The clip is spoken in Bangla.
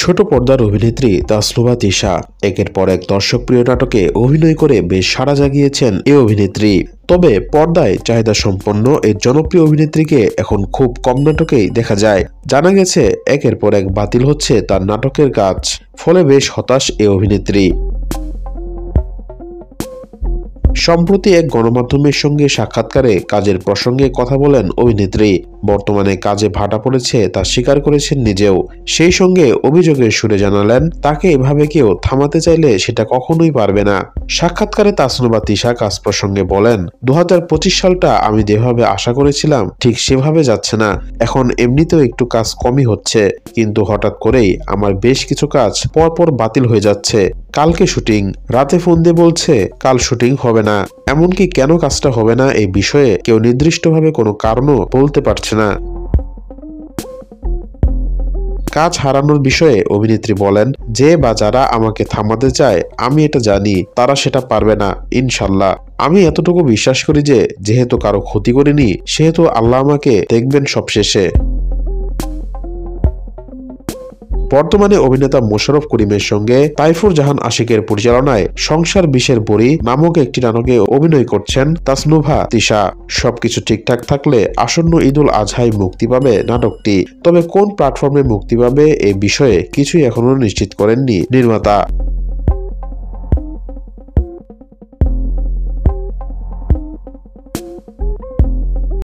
ছোট পর্দার অভিনেত্রী তাসনুভা তিশা একের পর এক দর্শকপ্রিয় নাটকে অভিনয় করে বেশ সাড়া জাগিয়েছেন এই অভিনেত্রী। তবে পর্দায় চাহিদা সম্পন্ন এই জনপ্রিয় অভিনেত্রীকে এখন খুব কম নাটকেই দেখা যায়। জানা গেছে একের পর এক বাতিল হচ্ছে তার নাটকের কাজ, ফলে বেশ হতাশ এই অভিনেত্রী। সম্প্রতি এক গণমাধ্যমের সঙ্গে সাক্ষাৎকারে কাজের প্রসঙ্গে কথা বলেন অভিনেত্রী। বর্তমানে কাজে ভাটা পড়েছে তা স্বীকার করেছেন নিজেও। সেই সঙ্গে অভিযোগের সুরে জানালেন, তাকে এভাবে কেউ থামাতে চাইলে সেটা কখনোই পারবে না। সাক্ষাৎকারে তাসনুভা তিশা কাজ প্রসঙ্গে বলেন, 2025 সালটা আমি যেভাবে আশা করেছিলাম ঠিক সেভাবে যাচ্ছে না। এখন এমনিতেও একটু কাজ কমই হচ্ছে, কিন্তু হঠাৎ করেই আমার বেশ কিছু কাজ পরপর বাতিল হয়ে যাচ্ছে। কালকে শুটিং, রাতে ফোন দিয়ে বলছে কাল শুটিং হবে না। এমনকি কেন কাজটা হবে না এই বিষয়ে কেউ নির্দিষ্টভাবে কোনো কারণও বলতে পারছে না। কাজ হারানোর বিষয়ে অভিনেত্রী বলেন, যে বা যারা আমাকে থামাতে চায় আমি এটা জানি তারা সেটা পারবে না ইনশাল্লাহ। আমি এতটুকু বিশ্বাস করি যে যেহেতু কারো ক্ষতি করিনি সেহেতু আল্লাহ আমাকে দেখবেন সবশেষে। বর্তমানে অভিনেতা মোশাররফ করিমের সঙ্গে তাইফুর জাহান আশিকের পরিচালনায় সংসার বিষের বড়ি নামক একটি নাটকে অভিনয় করছেন তাসনুভা তিশা। সবকিছু ঠিকঠাক থাকলে আসন্ন ঈদুল আজহায় মুক্তি পাবে নাটকটি। তবে কোন প্ল্যাটফর্মে মুক্তি পাবে এ বিষয়ে কিছুই এখনো নিশ্চিত করেননি নির্মাতা।